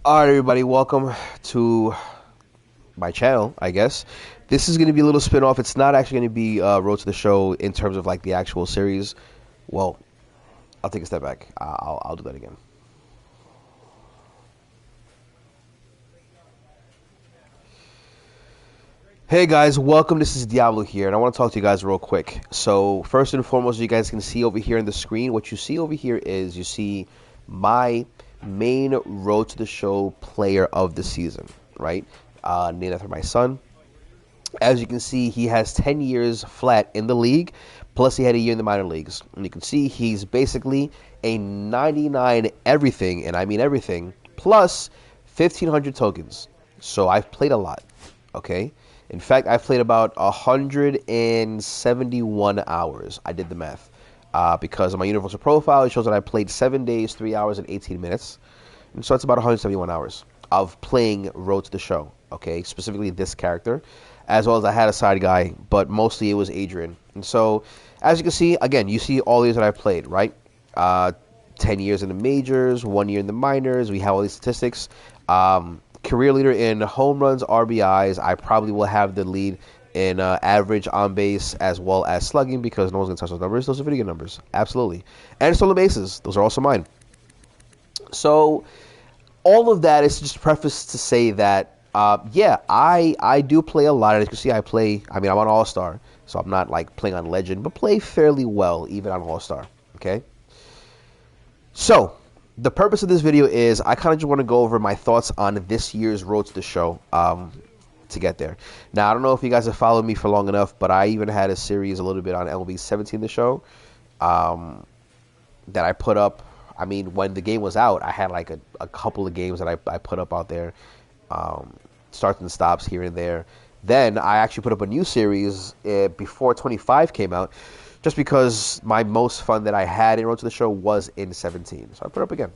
Alright, everybody, welcome to my channel, I guess. This is going to be a little spin-off. It's not actually going to be Road to the Show in terms of like the actual series. Well, I'll take a step back. I'll do that again. Hey guys, welcome. This is Diablo here, and I want to talk to you guys real quick. So, first and foremost, you guys can see over here on the screen, what you see over here is you see my main Road to the Show player of the season, right? Named after my son. As you can see, he has 10 years flat in the league, plus he had a year in the minor leagues. And you can see he's basically a 99 everything, and I mean everything, plus 1,500 tokens. So I've played a lot, okay? In fact, I've played about 171 hours. I did the math. Because of my universal profile, it shows that I played 7 days, 3 hours, and 18 minutes. And so it's about 171 hours of playing Road to the Show, okay? Specifically this character, as well as I had a side guy, but mostly it was Adrian. And so, as you can see, again, you see all these that I've played, right? 10 years in the majors, 1 year in the minors. We have all these statistics. Career leader in home runs, RBIs. I probably will have the lead in average on base as well as slugging because no one's going to touch those numbers. Those are video game numbers. Absolutely. And stolen bases. Those are also mine. So, all of that is just preface to say that, yeah, I do play a lot. As you can see, I'm on All-Star, so I'm not like playing on Legend, but play fairly well even on All-Star, okay? So, the purpose of this video is I kind of just want to go over my thoughts on this year's Road to the Show to get there. Now, I don't know if you guys have followed me for long enough, but I even had a series a little bit on MLB 17 The Show that I put up. I mean, when the game was out, I had like a couple of games that I put up out there, starts and stops here and there. Then I actually put up a new series before 25 came out, just because my most fun that I had in Road to the Show was in 17. So I put it up again.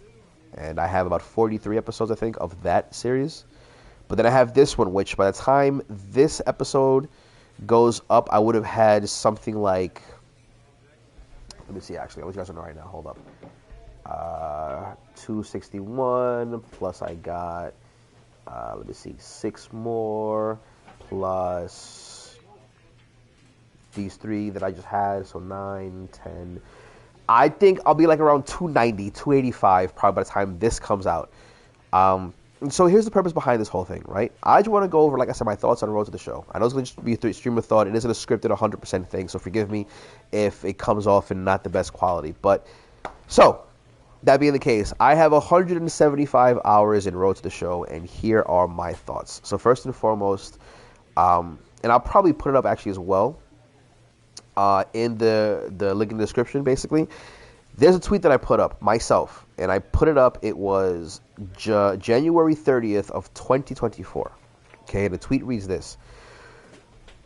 And I have about 43 episodes, I think, of that series. But then I have this one, which by the time this episode goes up, I would have had something like... Let me see, actually. I'll let you guys know right now. Hold up. 261, plus I got, let me see, 6 more, plus these 3 that I just had, so 9, 10. I think I'll be like around 290, 285 probably by the time this comes out. And so here's the purpose behind this whole thing, right? I just want to go over, like I said, my thoughts on the Road to the Show. I know it's going to just be a stream of thought. It isn't a scripted 100% thing, so forgive me if it comes off in not the best quality. But, so... That being the case, I have 175 hours in Road to the Show, and here are my thoughts. So first and foremost, and I'll probably put it up actually as well in the link in the description, basically. There's a tweet that I put up myself, and I put it up. It was January 30th of 2024. Okay, the tweet reads this.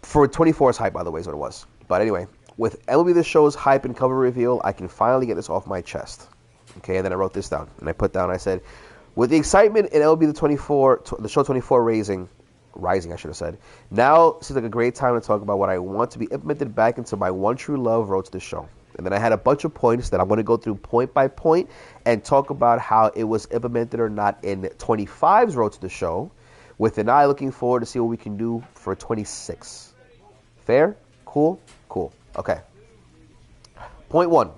For 24's hype, by the way, is what it was. But anyway, with MLB The Show's hype and cover reveal, I can finally get this off my chest. Okay, and then I wrote this down, and I put down, I said, with the excitement in MLB the Show 24 rising, I should have said, now seems like a great time to talk about what I want to be implemented back into my one true love, Road to the Show. And then I had a bunch of points that I'm going to go through point by point and talk about how it was implemented or not in 25's Road to the Show, with an eye looking forward to see what we can do for 26. Fair? Cool? Cool. Okay. Point 1.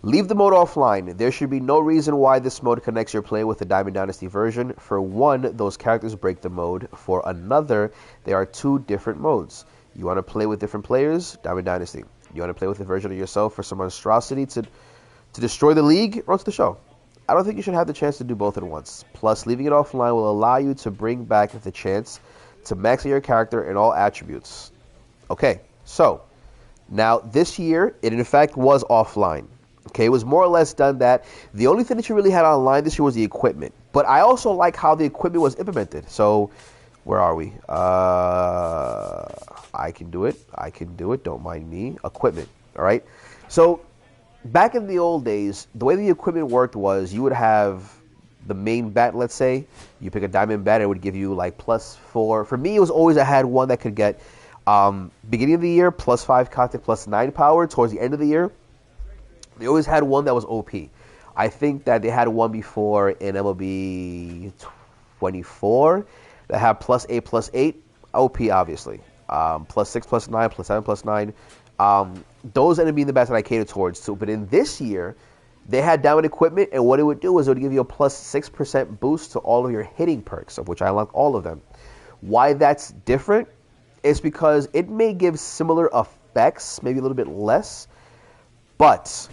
Leave the mode offline. There should be no reason why this mode connects your play with the Diamond Dynasty version. For one, those characters break the mode. For another, there are 2 different modes. You want to play with different players? Diamond Dynasty. You want to play with a version of yourself for some monstrosity to destroy the league? Road to the Show. I don't think you should have the chance to do both at once. Plus, leaving it offline will allow you to bring back the chance to max out your character in all attributes. Okay, so, now this year, it in fact was offline. Okay, it was more or less done that. The only thing that you really had online this year was the equipment. But I also like how the equipment was implemented. So, where are we? I can do it. Don't mind me. Equipment, all right? So, back in the old days, the way the equipment worked was you would have the main bat, let's say. You pick a diamond bat, it would give you like +4. For me, it was always I had one that could get, beginning of the year, +5 contact, +9 power. Towards the end of the year, they always had one that was OP. I think that they had one before in MLB 24 that have +8/+8, OP obviously. +6/+9, +7/+9. Those end up being the best that I cater towards too. But in this year, they had diamond equipment, and what it would do is it would give you a +6% boost to all of your hitting perks, of which I like all of them. Why that's different is because it may give similar effects, maybe a little bit less, but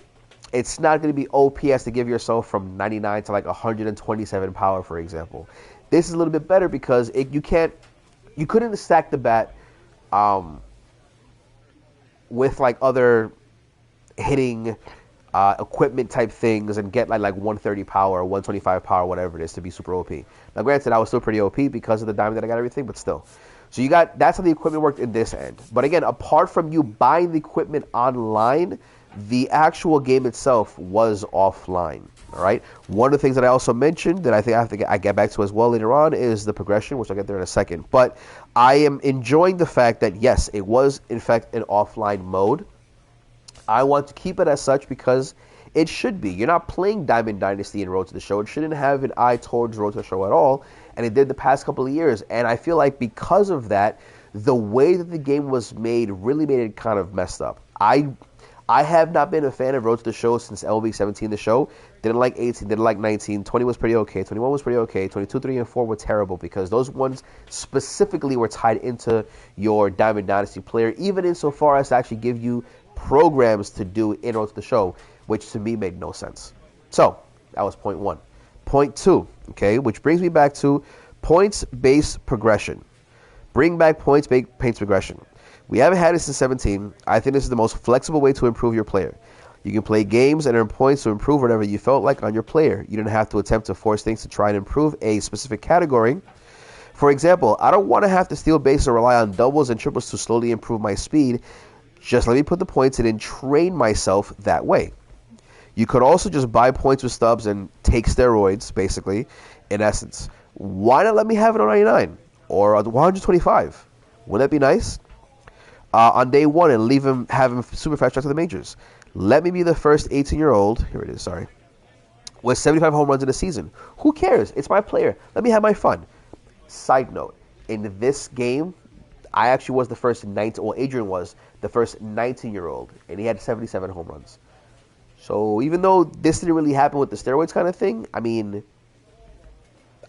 it's not going to be OPS to give yourself from 99 to like 127 power, for example. This is a little bit better because you couldn't stack the bat with like other hitting equipment type things and get like 130 power, 125 power, whatever it is to be super OP. Now, granted, I was still pretty OP because of the diamond that I got everything, but still. So that's how the equipment worked in this end. But again, apart from you buying the equipment online, the actual game itself was offline. All right. One of the things that I also mentioned that I think I get back to as well later on is the progression, which I'll get there in a second. But I am enjoying the fact that yes, it was in fact an offline mode. I want to keep it as such because it should be. You're not playing Diamond Dynasty and Road to the Show. It shouldn't have an eye towards Road to the Show at all. And it did the past couple of years. And I feel like because of that, the way that the game was made really made it kind of messed up. I have not been a fan of Road to the Show since MLB 17 The Show. Didn't like 18, didn't like 19. 20 was pretty okay. 21 was pretty okay. 22, 3, and 4 were terrible because those ones specifically were tied into your Diamond Dynasty player, even insofar as to actually give you programs to do in Road to the Show, which to me made no sense. So that was point one. Point two, okay, which brings me back to points-based progression. Bring back points-based progression. We haven't had it since 17. I think this is the most flexible way to improve your player. You can play games and earn points to improve whatever you felt like on your player. You don't have to attempt to force things to try and improve a specific category. For example, I don't want to have to steal bases or rely on doubles and triples to slowly improve my speed. Just let me put the points in and train myself that way. You could also just buy points with stubs and take steroids, basically, in essence. Why not let me have it on 99 or 125? Wouldn't that be nice? On day one and have him super fast track to the majors. Let me be the first 18-year-old, here it is, sorry, with 75 home runs in a season. Who cares? It's my player. Let me have my fun. Side note, in this game, I actually was the first Adrian was the first 19-year-old, and he had 77 home runs. So even though this didn't really happen with the steroids kind of thing, I mean,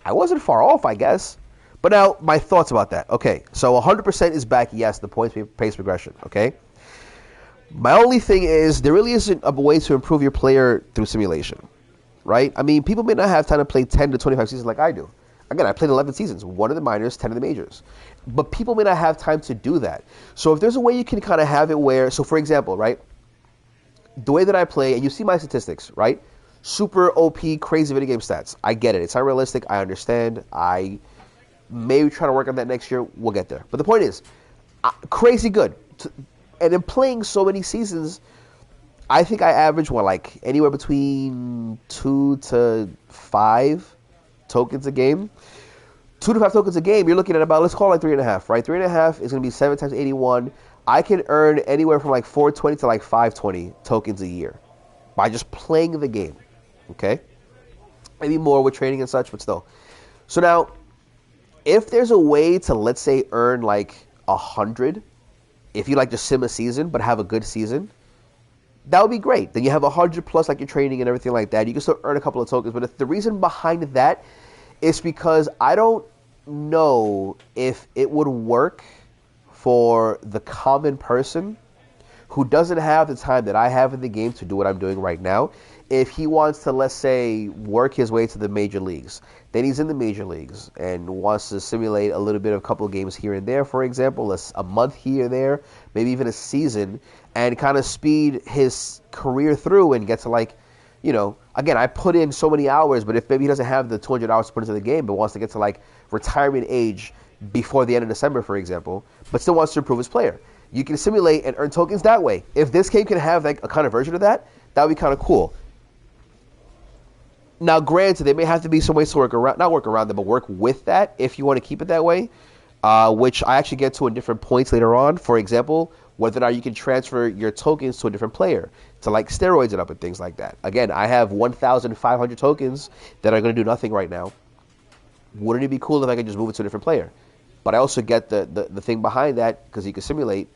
I wasn't far off, I guess. But now, my thoughts about that. Okay, so 100% is back, yes, the points-based progression, okay? My only thing is, there really isn't a way to improve your player through simulation, right? I mean, people may not have time to play 10 to 25 seasons like I do. Again, I played 11 seasons, 1 in the minors, 10 in the majors. But people may not have time to do that. So if there's a way you can kind of have it where, so for example, right, the way that I play, and you see my statistics, right? Super OP, crazy video game stats. I get it. It's unrealistic. I understand. I maybe try to work on that next year. We'll get there. But the point is, crazy good. And in playing so many seasons, I think I average, like anywhere between 2 to 5 tokens a game. 2 to 5 tokens a game, you're looking at about, let's call it like 3.5, right? 3.5 is going to be 7 times 81. I can earn anywhere from like 420 to like 520 tokens a year by just playing the game, okay? Maybe more with training and such, but still. So now, if there's a way to, let's say, earn like 100, if you like just sim a season but have a good season, that would be great. Then you have 100 plus like your training and everything like that. You can still earn a couple of tokens, but the reason behind that is because I don't know if it would work for the common person who doesn't have the time that I have in the game to do what I'm doing right now. If he wants to, let's say, work his way to the major leagues, then he's in the major leagues and wants to simulate a little bit of a couple of games here and there, for example, a month here and there, maybe even a season, and kind of speed his career through and get to like, you know, again, I put in so many hours, but if maybe he doesn't have the 200 hours to put into the game, but wants to get to like retirement age before the end of December, for example, but still wants to improve his player, you can simulate and earn tokens that way. If this game can have like a kind of version of that, that would be kind of cool. Now, granted, there may have to be some ways to not work around them, but work with that if you want to keep it that way, which I actually get to in different points later on. For example, whether or not you can transfer your tokens to a different player to like steroids it up and things like that. Again, I have 1,500 tokens that are going to do nothing right now. Wouldn't it be cool if I could just move it to a different player? But I also get the thing behind that because you can simulate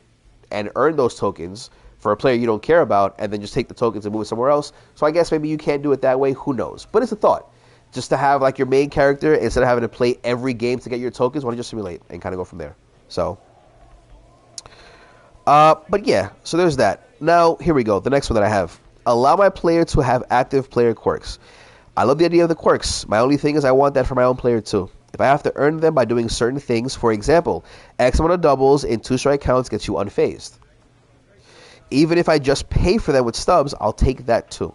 and earn those tokens for a player you don't care about and then just take the tokens and move it somewhere else. So I guess maybe you can't do it that way. Who knows? But it's a thought. Just to have like your main character, instead of having to play every game to get your tokens, why don't you just simulate and kind of go from there? So, but yeah, so there's that. Now, here we go. The next one that I have. Allow my player to have active player quirks. I love the idea of the quirks. My only thing is I want that for my own player too. If I have to earn them by doing certain things, for example, X amount of doubles in 2-strike counts gets you unfazed. Even if I just pay for them with stubs, I'll take that too.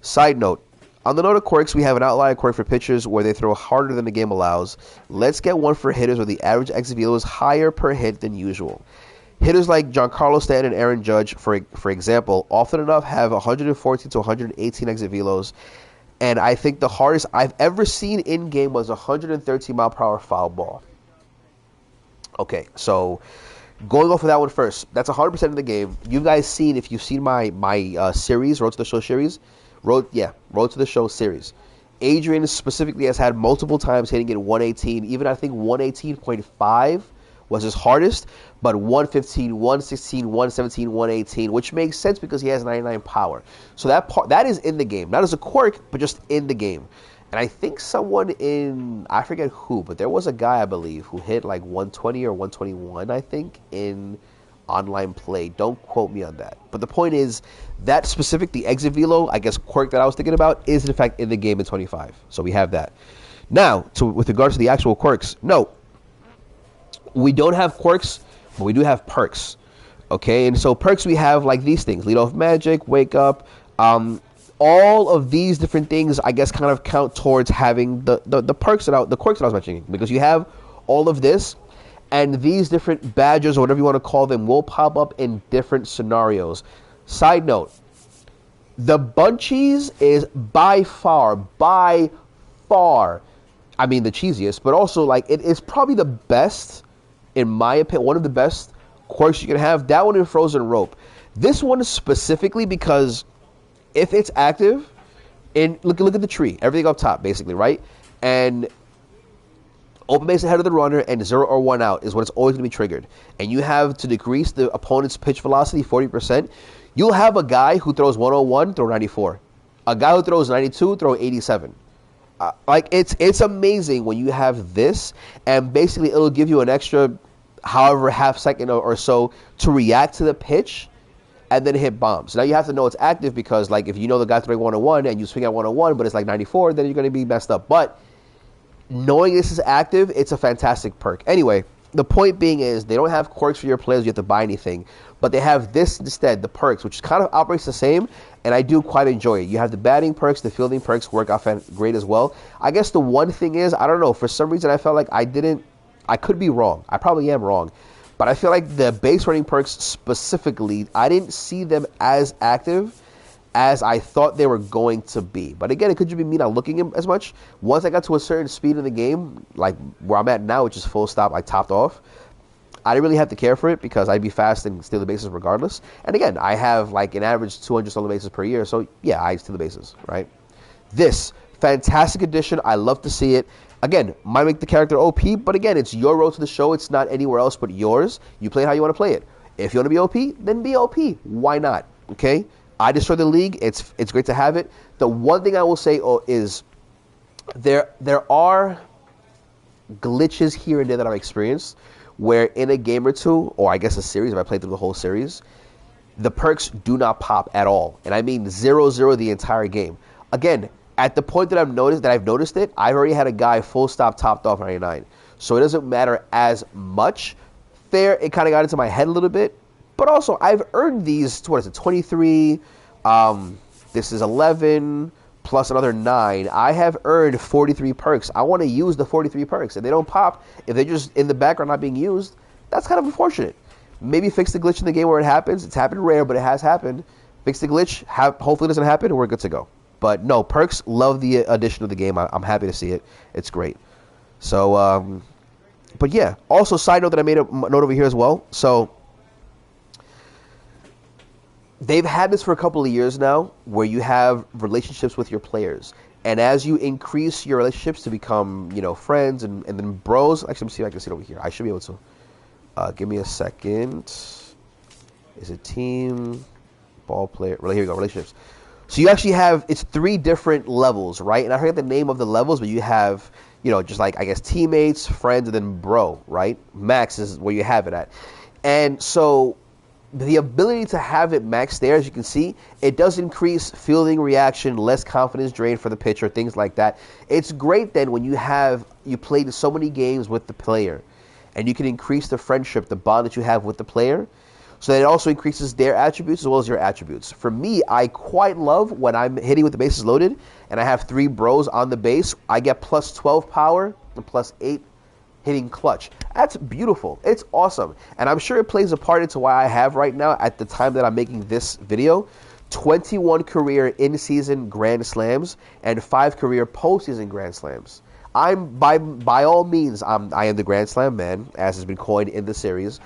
Side note, on the note of quirks, we have an outlier quirk for pitchers where they throw harder than the game allows. Let's get one for hitters where the average exit velo is higher per hit than usual. Hitters like Giancarlo Stanton and Aaron Judge, for example, often enough have 114 to 118 exit velos. And I think the hardest I've ever seen in-game was a 113-mile-per-hour foul ball. Okay, so going off of that one first, that's 100% of the game. You guys seen, if you've seen my series, Road to the Show series, Road to the Show series. Adrian specifically has had multiple times hitting it 118, even I think 118.5 was his hardest, but 115, 116, 117, 118, which makes sense because he has 99 power. So that is in the game, not as a quirk, but just in the game. And I think someone I forget who, but there was a guy, I believe, who hit like 120 or 121, I think, in online play. Don't quote me on that. But the point is, that specific, the exit velo, I guess, quirk that I was thinking about, is in fact in the game in 25. So we have that. Now, with regards to the actual quirks, no. We don't have quirks, but we do have perks. Okay, and so perks we have like these things: lead off magic, wake up. All of these different things, I guess, kind of count towards having the quirks that I was mentioning, because you have all of this, and these different badges or whatever you want to call them will pop up in different scenarios. Side note: the Bunchies is by far, I mean the cheesiest, but also like it is probably the best. In my opinion, one of the best quirks you can have. That one in Frozen Rope. This one is specifically because if it's active, and look at the tree, everything up top, basically, right? And open base ahead of the runner and 0 or 1 out is when it's always going to be triggered. And you have to decrease the opponent's pitch velocity 40%. You'll have a guy who throws 101, throw 94. A guy who throws 92, throw 87. Like it's amazing when you have this, and basically it'll give you an extra however half second or so to react to the pitch and then hit bombs. Now you have to know it's active because like if you know the guy throwing 101 and you swing at 101 but it's like 94, then you're going to be messed up. But knowing this is active, it's a fantastic perk. Anyway, the point being is they don't have quirks for your players. You have to buy anything, but they have this instead, the perks, which kind of operates the same, and I do quite enjoy it. You have the batting perks, the fielding perks work out great as well. I guess the one thing is, I don't know, for some reason I felt like I could be wrong. I probably am wrong, but I feel like the base running perks specifically, I didn't see them as active as I thought they were going to be. But again, it could just be me not looking as much. Once I got to a certain speed in the game, like where I'm at now, which is full stop, like topped off, I didn't really have to care for it because I'd be fast and steal the bases regardless. And again, I have like an average 200 stolen bases per year, so yeah, I steal the bases, right? This fantastic addition, I love to see it. Again, might make the character OP, but again, it's your road to the show. It's not anywhere else but yours. You play it how you want to play it. If you want to be OP, then be OP. Why not? Okay? I destroy the league. It's great to have it. The one thing I will say is there are glitches here and there that I've experienced where in a game or two, or I guess a series, if I played through the whole series, the perks do not pop at all. And I mean 0-0 the entire game. Again, at the point that I've noticed it, I've already had a guy full stop topped off 99. So it doesn't matter as much. There, it kind of got into my head a little bit. But also, I've earned these, 23, this is 11, plus another 9. I have earned 43 perks. I want to use the 43 perks. If they don't pop, if they're just in the background not being used, that's kind of unfortunate. Maybe fix the glitch in the game where it happens. It's happened rare, but it has happened. Fix the glitch. Hopefully it doesn't happen, and we're good to go. But no, perks, love the addition of the game. I'm happy to see it. It's great. So, but yeah. Also, side note that I made a note over here as well. So, they've had this for a couple of years now where you have relationships with your players. And as you increase your relationships to become, friends and then bros. Actually, let me see if I can see it over here. I should be able to. Give me a second. Is it team, ball player? Here we go, relationships. So you actually have, it's 3 different levels, right? And I forget the name of the levels, but you have, just like, I guess, teammates, friends, and then bro, right? Max is where you have it at. And so the ability to have it max there, as you can see, it does increase fielding reaction, less confidence drain for the pitcher, things like that. It's great then when you played so many games with the player, and you can increase the friendship, the bond that you have with the player. So that it also increases their attributes as well as your attributes. For me, I quite love when I'm hitting with the bases loaded and I have 3 bros on the base. I get plus 12 power and plus 8 hitting clutch. That's beautiful. It's awesome. And I'm sure it plays a part into why I have right now, at the time that I'm making this video, 21 career in-season Grand Slams and 5 career postseason Grand Slams. I'm by all means, I am the Grand Slam man, as has been coined in the series.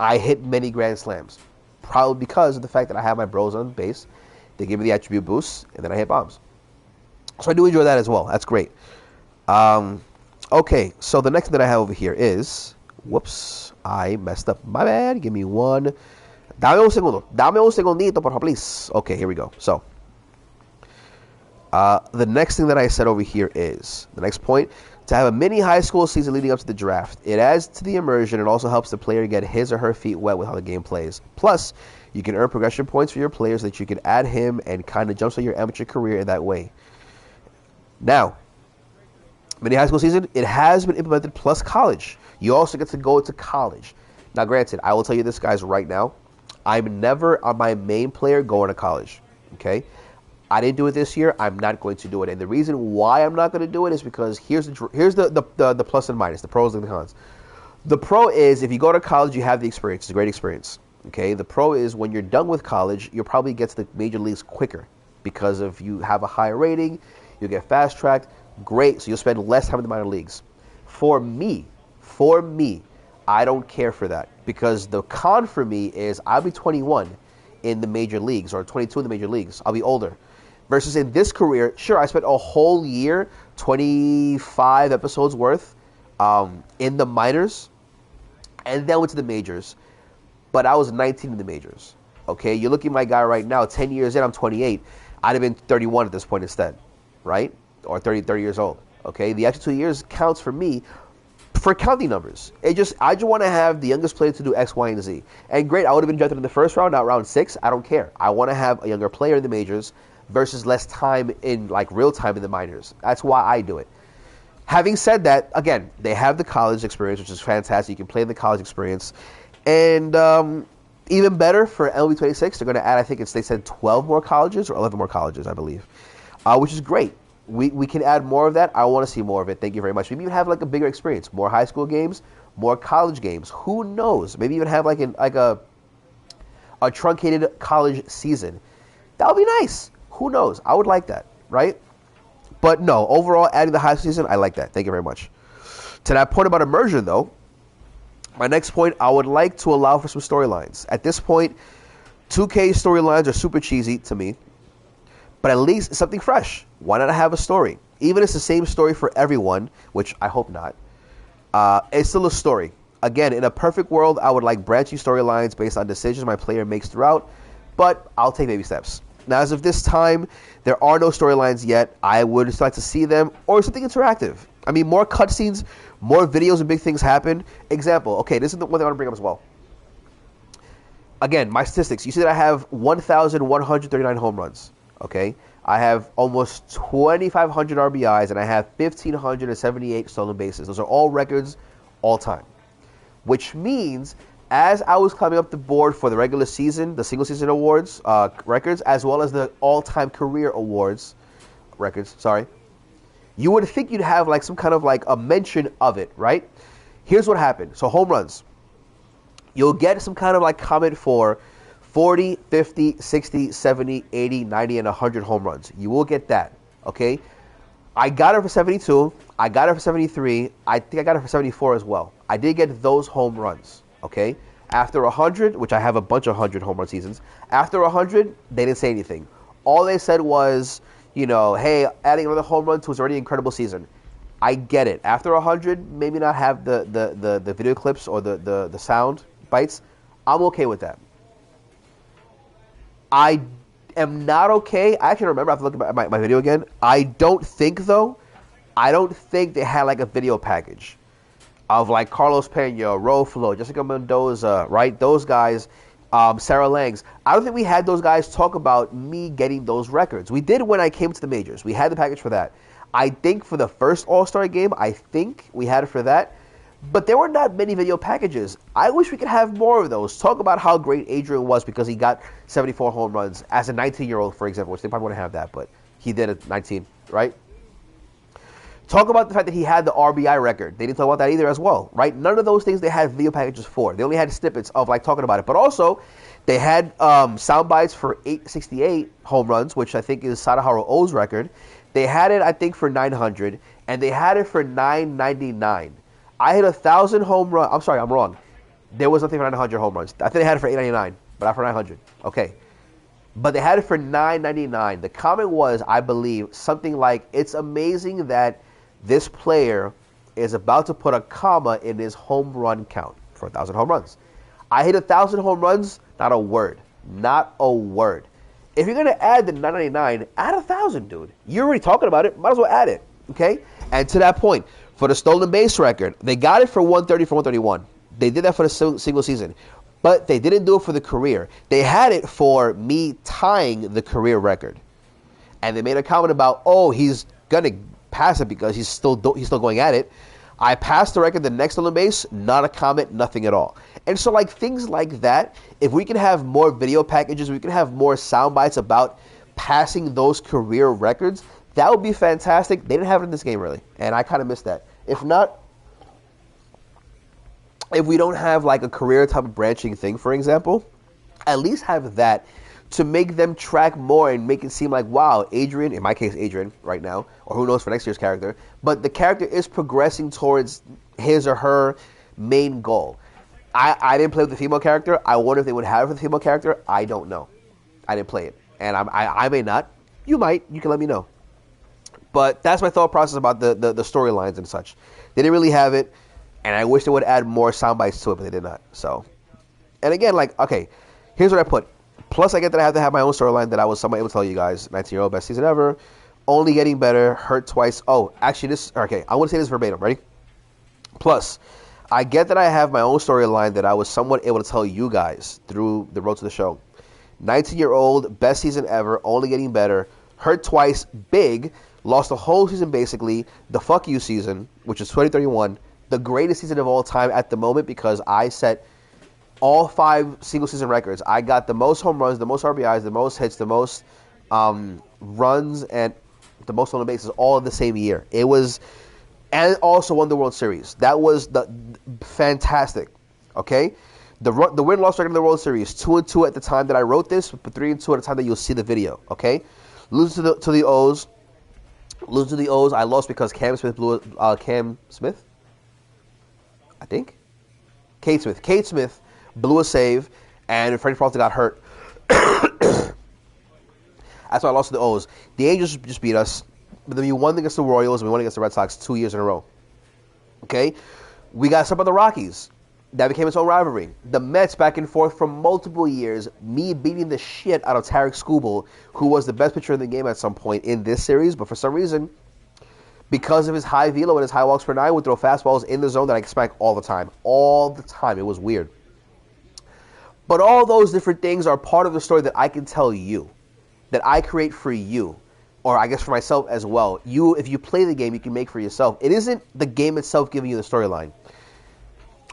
I hit many Grand Slams, probably because of the fact that I have my bros on base. They give me the attribute boost, and then I hit bombs. So I do enjoy that as well. That's great. Okay, so the next thing that I have over here is, whoops, I messed up. My bad. Give me one. Dame un segundo. Dame un segundito, por favor, please. Okay, here we go. So the next thing that I said over here is, the next point, to have a mini high school season leading up to the draft. It adds to the immersion and also helps the player get his or her feet wet with how the game plays. Plus, you can earn progression points for your players that you can add him and kind of jumpstart your amateur career in that way. Now, mini high school season, it has been implemented plus college. You also get to go to college. Now, granted, I will tell you this, guys, right now. I'm never on my main player going to college, okay? I didn't do it this year. I'm not going to do it. And the reason why I'm not going to do it is because here's the plus and minus, the pros and the cons. The pro is if you go to college, you have the experience. It's a great experience. Okay. The pro is when you're done with college, you'll probably get to the major leagues quicker because of you have a higher rating, you'll get fast tracked. Great. So you'll spend less time in the minor leagues. For me, I don't care for that because the con for me is I'll be 21 in the major leagues or 22 in the major leagues. I'll be older. Versus in this career, sure, I spent a whole year, 25 episodes worth, in the minors, and then went to the majors. But I was 19 in the majors. Okay, you're looking at my guy right now, 10 years in, I'm 28. I'd have been 31 at this point instead, right? Or 30 years old. Okay, the extra 2 years counts for me for counting numbers. I just want to have the youngest player to do X, Y, and Z. And great, I would have been drafted in the first round, not round 6. I don't care. I want to have a younger player in the majors versus less time in, like, real time in the minors. That's why I do it. Having said that, again, they have the college experience, which is fantastic. You can play in the college experience. And even better for MLB 26, they're going to add, I think they said 12 more colleges or 11 more colleges, I believe, which is great. We can add more of that. I want to see more of it. Thank you very much. Maybe even have like a bigger experience, more high school games, more college games. Who knows? Maybe even have like a truncated college season. That would be nice. Who knows? I would like that, right? But no, overall, adding the high school season, I like that. Thank you very much. To that point about immersion, though, my next point, I would like to allow for some storylines. At this point, 2K storylines are super cheesy to me, but at least it's something fresh. Why not have a story? Even if it's the same story for everyone, which I hope not, it's still a story. Again, in a perfect world, I would like branching storylines based on decisions my player makes throughout, but I'll take baby steps. Now, as of this time, there are no storylines yet. I would just like to see them or something interactive. I mean, more cutscenes, more videos and big things happen. Example, okay, this is the one thing I want to bring up as well. Again, my statistics. You see that I have 1,139 home runs, okay? I have almost 2,500 RBIs, and I have 1,578 stolen bases. Those are all records all time, which means as I was climbing up the board for the regular season, the single season awards records, as well as the all-time career awards records, you would think you'd have like some kind of like a mention of it, right? Here's what happened. So home runs. You'll get some kind of like comment for 40, 50, 60, 70, 80, 90, and 100 home runs. You will get that, okay? I got it for 72. I got it for 73. I think I got it for 74 as well. I did get those home runs. Okay, after 100, which I have a bunch of 100 home run seasons, after 100, they didn't say anything. All they said was, hey, adding another home run to his already incredible season. I get it. After 100, maybe not have the video clips or the sound bites. I'm okay with that. I am not okay. I actually remember, I have to look at my video again. I don't think they had like a video package of like Carlos Pena, Roflo, Jessica Mendoza, right? Those guys, Sarah Langs. I don't think we had those guys talk about me getting those records. We did when I came to the majors. We had the package for that. I think for the first All-Star game, I think we had it for that. But there were not many video packages. I wish we could have more of those. Talk about how great Adrian was because he got 74 home runs as a 19-year-old, for example, which they probably wouldn't have that, but he did at 19, right? Talk about the fact that he had the RBI record. They didn't talk about that either as well, right? None of those things they had video packages for. They only had snippets of like talking about it. But also, they had sound bites for 868 home runs, which I think is Sadaharu O's record. They had it, I think, for 900, and they had it for 999. I hit 1,000 home runs. I'm sorry, I'm wrong. There was nothing for 900 home runs. I think they had it for 899, but not for 900. Okay. But they had it for 999. The comment was, I believe, something like, it's amazing that this player is about to put a comma in his home run count for 1,000 home runs. I hit 1,000 home runs, not a word. Not a word. If you're going to add the 999, add 1,000, dude. You're already talking about it. Might as well add it, okay? And to that point, for the stolen base record, they got it for 130 for 131. They did that for the single season. But they didn't do it for the career. They had it for me tying the career record. And they made a comment about, oh, he's going to pass it because he's still going at it. I passed the record the next stolen base, not a comment, nothing at all. And so like things like that, if we can have more video packages, we can have more sound bites about passing those career records, that would be fantastic. They didn't have it in this game really, and I kind of missed that. If not, if we don't have like a career type of branching thing, for example, at least have that to make them track more and make it seem like, wow, Adrian, in my case Adrian right now, or who knows for next year's character, but the character is progressing towards his or her main goal. I didn't play with the female character. I wonder if they would have it for the female character. I don't know. I didn't play it. And I may not. You might. You can let me know. But that's my thought process about the storylines and such. They didn't really have it, and I wish they would add more sound bites to it, but they did not. So, and again, like, okay, here's what I put. Plus, I get that I have to have my own storyline that I was somewhat able to tell you guys. 19-year-old, best season ever. Only getting better. Hurt twice. Oh, actually, okay, I want to say this verbatim. Ready? Plus, I get that I have my own storyline that I was somewhat able to tell you guys through the road to the show. 19-year-old, best season ever. Only getting better. Hurt twice. Big. Lost the whole season, basically. The fuck you season, which is 2031. The greatest season of all time at the moment because I set all 5 single season records. I got the most home runs, the most RBIs, the most hits, the most runs, and the most stolen bases all in the same year. It was, and also won the World Series. That was the fantastic. Okay, the win-loss record in the World Series, 2-2 at the time that I wrote this, but 3-2 at the time that you'll see the video. Okay, losing to the O's. Losing to the O's, I lost because Cam Smith blew Cam Smith, I think. Kate Smith blew a save, and Freddie Peralta got hurt. That's why I lost to the O's. The Angels just beat us. But then we won against the Royals, and we won against the Red Sox 2 years in a row. Okay? We got some of the Rockies. That became its own rivalry. The Mets back and forth for multiple years. Me beating the shit out of Tarek Skubal, who was the best pitcher in the game at some point in this series. But for some reason, because of his high velo and his high walks per nine, would throw fastballs in the zone that I expect all the time. All the time. It was weird. But all those different things are part of the story that I can tell you, that I create for you, or I guess for myself as well. You, if you play the game, you can make for yourself. It isn't the game itself giving you the storyline.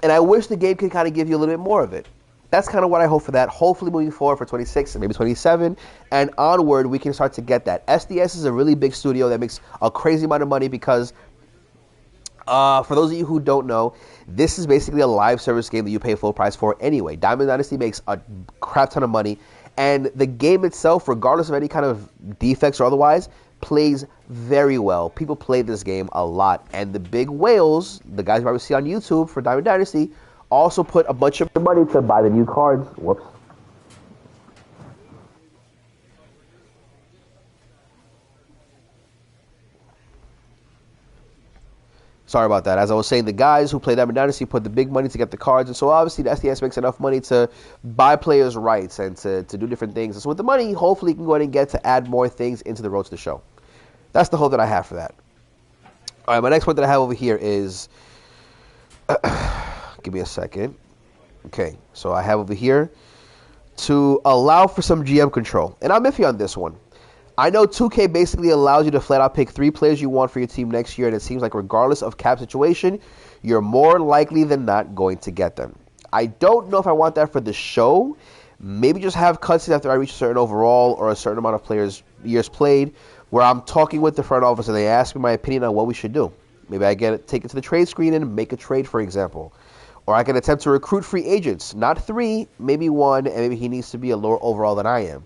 And I wish the game could kind of give you a little bit more of it. That's kind of what I hope for that. Hopefully moving forward for 26 and maybe 27 and onward, we can start to get that. SDS is a really big studio that makes a crazy amount of money because, for those of you who don't know, this is basically a live service game that you pay full price for anyway. Diamond Dynasty makes a crap ton of money. And the game itself, regardless of any kind of defects or otherwise, plays very well. People play this game a lot. And the big whales, the guys you probably see on YouTube for Diamond Dynasty, also put a bunch of money to buy the new cards. Whoops. Sorry about that. As I was saying, the guys who play Diamond Dynasty put the big money to get the cards, and so obviously the SDS makes enough money to buy players' rights and to do different things. And so with the money, hopefully you can go ahead and get to add more things into the road to the show. That's the hope that I have for that. All right, my next point that I have over here is, give me a second. Okay, so I have over here to allow for some GM control, and I'm iffy on this one. I know 2K basically allows you to flat out pick 3 players you want for your team next year, and it seems like regardless of cap situation, you're more likely than not going to get them. I don't know if I want that for the show. Maybe just have cutscenes after I reach a certain overall or a certain amount of players years played, where I'm talking with the front office and they ask me my opinion on what we should do. Maybe I take it to the trade screen and make a trade, for example. Or I can attempt to recruit free agents. Not 3, maybe 1, and maybe he needs to be a lower overall than I am.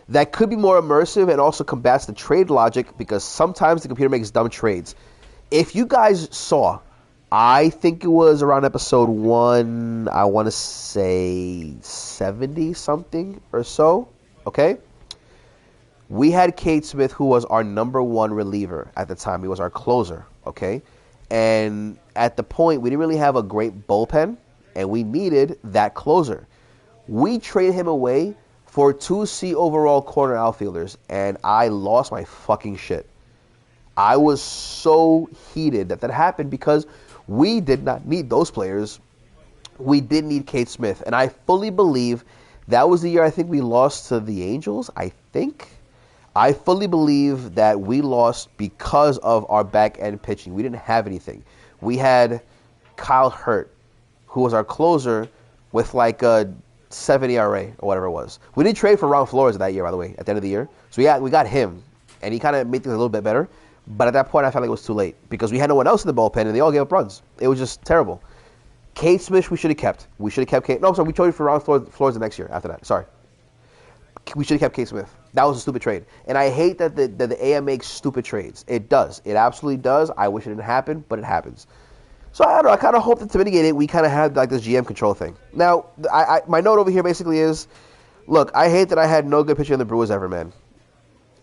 That could be more immersive and also combats the trade logic, because sometimes the computer makes dumb trades. If you guys saw, I think it was around episode 1, I want to say 70-something or so, okay? We had Cade Smith, who was our number 1 reliever at the time. He was our closer, okay? And at the point, we didn't really have a great bullpen, and we needed that closer. We traded him away for 2 C overall corner outfielders, and I lost my fucking shit. I was so heated that happened because we did not need those players. We did need Cade Smith, and I fully believe that was the year I think we lost to the Angels, I think. I fully believe that we lost because of our back-end pitching. We didn't have anything. We had Kyle Hurt, who was our closer, with like a 7 ERA or whatever it was. We did trade for Ron Flores that year, by the way, at the end of the year. So we got him, and he kind of made things a little bit better. But at that point, I felt like it was too late because we had no one else in the bullpen, and they all gave up runs. It was just terrible. Cade Smith, we should have kept. We should have kept Cade. No, I'm sorry, we traded for Ron Flores the next year after that. Sorry. We should have kept Cade Smith. That was a stupid trade. And I hate that the AM makes stupid trades. It does. It absolutely does. I wish it didn't happen, but it happens. So I don't know. I kind of hope that to mitigate it, we kind of had like this GM control thing. Now, my note over here basically is, look, I hate that I had no good pitching in the Brewers ever, man.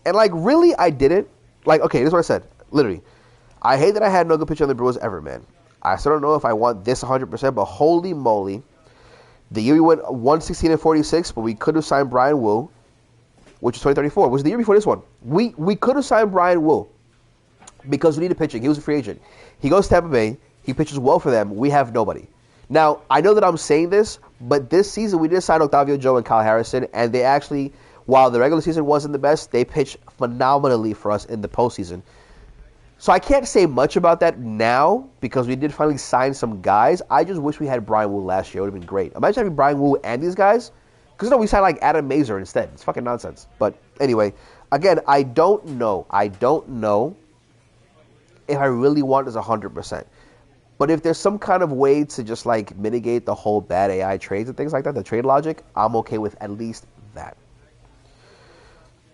And like, really, I didn't. Like, okay, this is what I said. Literally, I hate that I had no good pitching in the Brewers ever, man. I still don't know if I want this 100%, but holy moly. The year we went 116-46, but we could have signed Brian Wu, which was 2034, which was the year before this one. We could have signed Brian Wu because we needed pitching. He was a free agent. He goes to Tampa Bay. He pitches well for them. We have nobody. Now, I know that I'm saying this, but this season we did sign Octavio Joe and Kyle Harrison, and they actually, while the regular season wasn't the best, they pitched phenomenally for us in the postseason. So I can't say much about that now because we did finally sign some guys. I just wish we had Brian Wu last year. It would have been great. Imagine having Brian Wu and these guys. Because we signed like Adam Mazur instead. It's fucking nonsense. But anyway, again, I don't know. I don't know if I really want this 100%. But if there's some kind of way to just like mitigate the whole bad AI trades and things like that, the trade logic, I'm okay with at least that.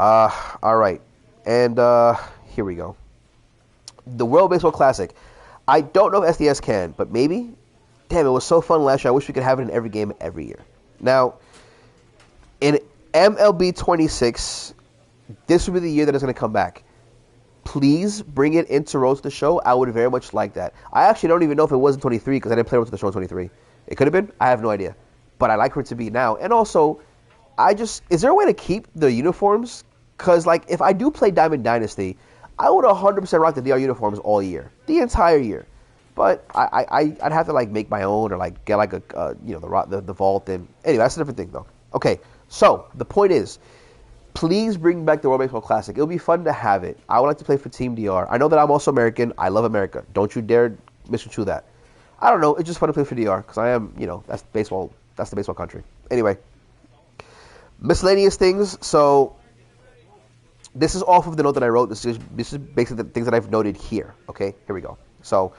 All right. And here we go. The World Baseball Classic. I don't know if SDS can, but maybe. Damn, it was so fun last year. I wish we could have it in every game every year. Now, in MLB 26, this will be the year that it's going to come back. Please bring it into Road to the Show. I would very much like that. I actually don't even know if it was in 23 because I didn't play Road to the Show in 23. It could have been. I have no idea. But I like for it to be now. And also, is there a way to keep the uniforms? Because, like, if I do play Diamond Dynasty, I would 100% rock the DR uniforms all year. The entire year. But I'd have to, like, make my own or, like, get, like, the vault. And anyway, that's a different thing, though. Okay, so the point is, please bring back the World Baseball Classic. It'll be fun to have it. I would like to play for Team DR. I know that I'm also American. I love America. Don't you dare misconstrue that. I don't know. It's just fun to play for DR because I am, that's baseball. That's the baseball country. Anyway, miscellaneous things. So this is off of the note that I wrote. This is basically the things that I've noted here. Okay, here we go. So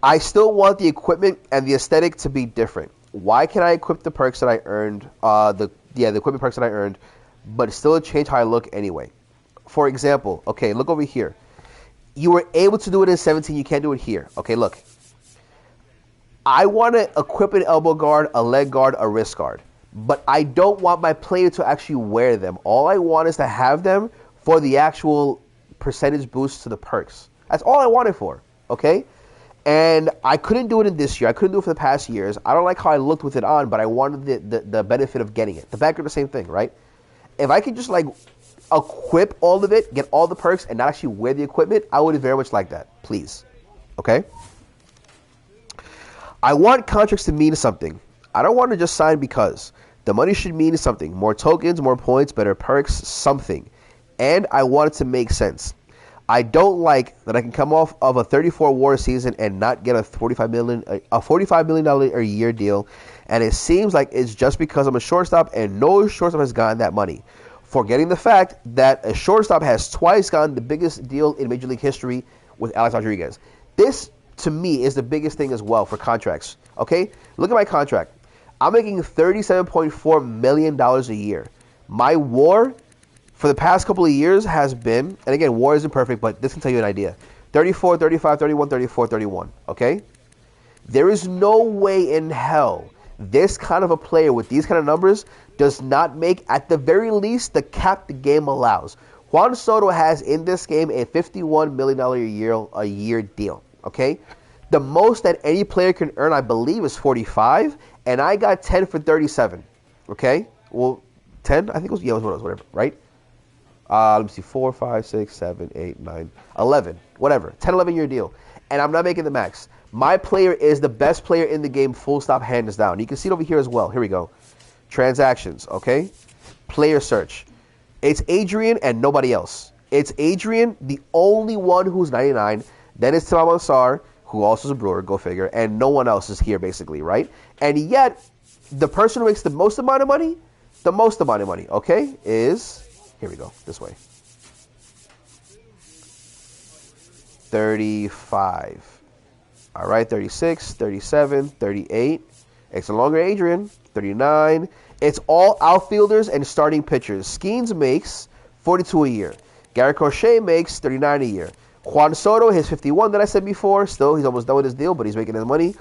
I still want the equipment and the aesthetic to be different. Why can I equip the perks that I earned? The equipment perks that I earned, but still change how I look anyway. For example, okay, look over here. You were able to do it in 17. You can't do it here. Okay, look. I want to equip an elbow guard, a leg guard, a wrist guard, but I don't want my player to actually wear them. All I want is to have them for the actual percentage boost to the perks. That's all I wanted for, okay? And I couldn't do it in this year. I couldn't do it for the past years. I don't like how I looked with it on, but I wanted the benefit of getting it. The backer, the same thing, right? If I could just like equip all of it, get all the perks, and not actually wear the equipment, I would very much like that. Please. Okay? I want contracts to mean something. I don't want to just sign because. The money should mean something. More tokens, more points, better perks, something. And I want it to make sense. I don't like that I can come off of a 34 WAR season and not get a $45 million a year deal. And it seems like it's just because I'm a shortstop and no shortstop has gotten that money. Forgetting the fact that a shortstop has twice gotten the biggest deal in Major League history with Alex Rodriguez. This, to me, is the biggest thing as well for contracts. Okay? Look at my contract. I'm making $37.4 million a year. My WAR for the past couple of years has been, and again, WAR isn't perfect, but this can tell you an idea. 34, 35, 31, 34, 31. Okay? There is no way in hell this kind of a player with these kind of numbers does not make, at the very least, the cap the game allows. Juan Soto has in this game a $51 million a year deal. Okay? The most that any player can earn, I believe, is 45, and I got 10 for 37. Okay? Well, 10? I think it was, yeah, it was whatever, right? Let me see, 4, 5, 6, 7, 8, 9, 11, whatever. 10, 11-year deal. And I'm not making the max. My player is the best player in the game, full stop, hands down. You can see it over here as well. Here we go. Transactions, okay? Player search. It's Adrian and nobody else. It's Adrian, the only one who's 99. Then it's Tim Almanzar, who also is a Brewer, go figure. And no one else is here, basically, right? And yet, the person who makes the most amount of money, okay, is... Here we go, this way. 35. All right, 36, 37, 38. It's no longer Adrian. 39. It's all outfielders and starting pitchers. Skeens makes 42 a year. Garrett Crochet makes 39 a year. Juan Soto, his 51 that I said before. Still, he's almost done with his deal, but he's making his money.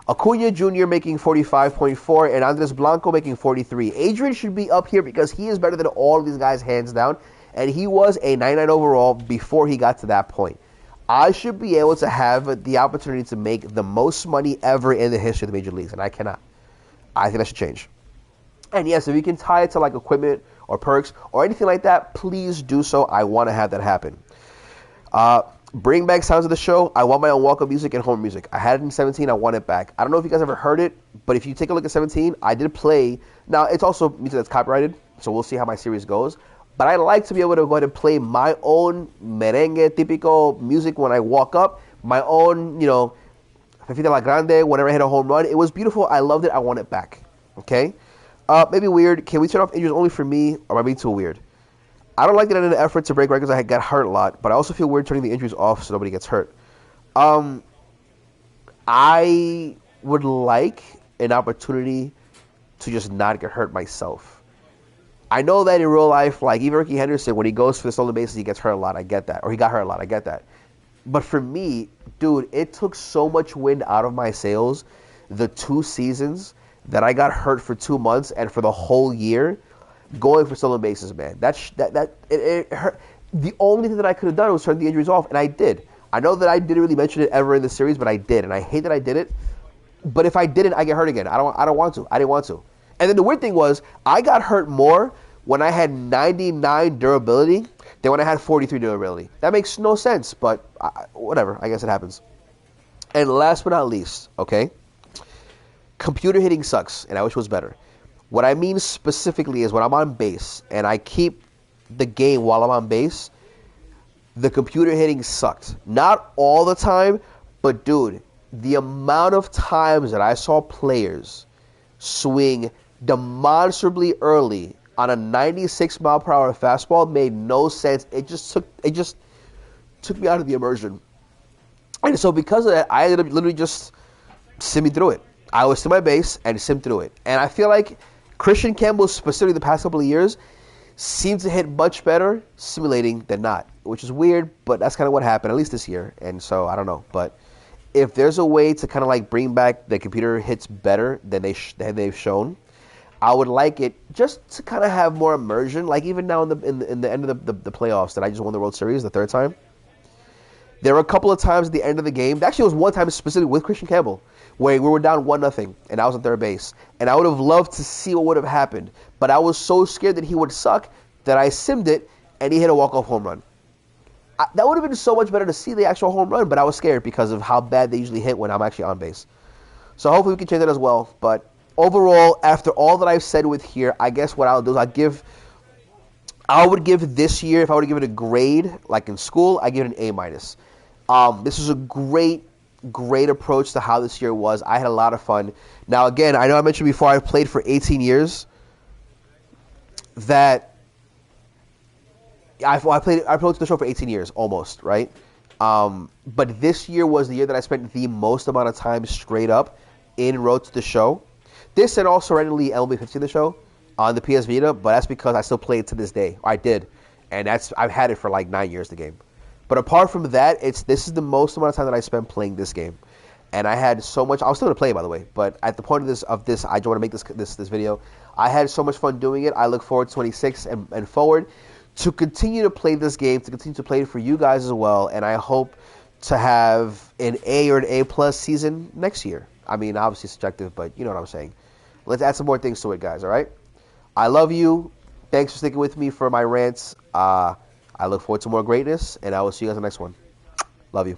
Acuna Jr. making 45.4 and Andres Blanco making 43. Adrian should be up here because he is better than all of these guys, hands down. And he was a 99 overall before he got to that point. I should be able to have the opportunity to make the most money ever in the history of the major leagues, and I cannot. I think that should change. And yes, if you can tie it to like equipment or perks or anything like that, please do so. I want to have that happen. Bring back Sounds of the Show. I want my own welcome music and home music. I had it in 17. I want it back. I don't know if you guys ever heard it, but if you take a look at 17, I did play. Now, it's also music that's copyrighted, so we'll see how my series goes. But I like to be able to go ahead and play my own merengue, típico music when I walk up. My own, Fefita La Grande, whenever I hit a home run. It was beautiful. I loved it. I want it back. Okay? Maybe weird. Can we turn off injuries only for me, or am I being too weird? I don't like that in an effort to break records. I got hurt a lot, but I also feel weird turning the injuries off so nobody gets hurt. I would like an opportunity to just not get hurt myself. I know that in real life, like even Ricky Henderson, when he goes for the stolen bases, he gets hurt a lot. I get that. Or he got hurt a lot. I get that. But for me, dude, it took so much wind out of my sails the 2 seasons that I got hurt for 2 months and for the whole year going for stolen bases, man. It hurt. The only thing that I could have done was turn the injuries off, and I did. I know that I didn't really mention it ever in the series, but I did, and I hate that I did it. But if I didn't, I get hurt again. I don't want to. I didn't want to. And then the weird thing was, I got hurt more when I had 99 durability than when I had 43 durability. That makes no sense, but whatever. I guess it happens. And last but not least, okay, computer hitting sucks, and I wish it was better. What I mean specifically is when I'm on base and I keep the game while I'm on base, the computer hitting sucked. Not all the time, but dude, the amount of times that I saw players swing demonstrably early on a 96 mile per hour fastball made no sense. It just took me out of the immersion. And so because of that, I ended up literally just simming through it. I was to my base and sim through it. And I feel like Christian Campbell, specifically the past couple of years, seems to hit much better simulating than not, which is weird, but that's kind of what happened, at least this year. And so I don't know. But if there's a way to kind of like bring back the computer hits better than they've shown, I would like it just to kind of have more immersion. Like even now in the end of the playoffs that I just won the World Series the 3rd time. There were a couple of times at the end of the game. Actually, it was one time specifically with Christian Campbell where we were down 1-0, and I was on third base. And I would have loved to see what would have happened. But I was so scared that he would suck that I simmed it, and he hit a walk-off home run. That would have been so much better to see the actual home run, but I was scared because of how bad they usually hit when I'm actually on base. So hopefully we can change that as well. But overall, after all that I've said with here, I guess what I'll do is I would give this year, if I were to give it a grade, like in school, I give it an A-. This is a great approach to how this year was. I had a lot of fun. Now, again, I know I mentioned before I've played for 18 years. That I played the show for 18 years, almost, right? But this year was the year that I spent the most amount of time straight up in Road to the Show. This and also randomly MLB 15 The Show on the PS Vita, but that's because I still play it to this day. I did, and I've had it for like 9 years, the game. But apart from that, this is the most amount of time that I spent playing this game, and I had so much. I was still gonna play it, by the way, but at the point of this, I just want to make this video. I had so much fun doing it. I look forward to 26 and forward to continue to play this game, to continue to play it for you guys as well, and I hope to have an A or an A+ season next year. I mean, obviously subjective, but you know what I'm saying. Let's add some more things to it, guys. All right. I love you. Thanks for sticking with me for my rants. I look forward to more greatness, and I will see you guys in the next one. Love you.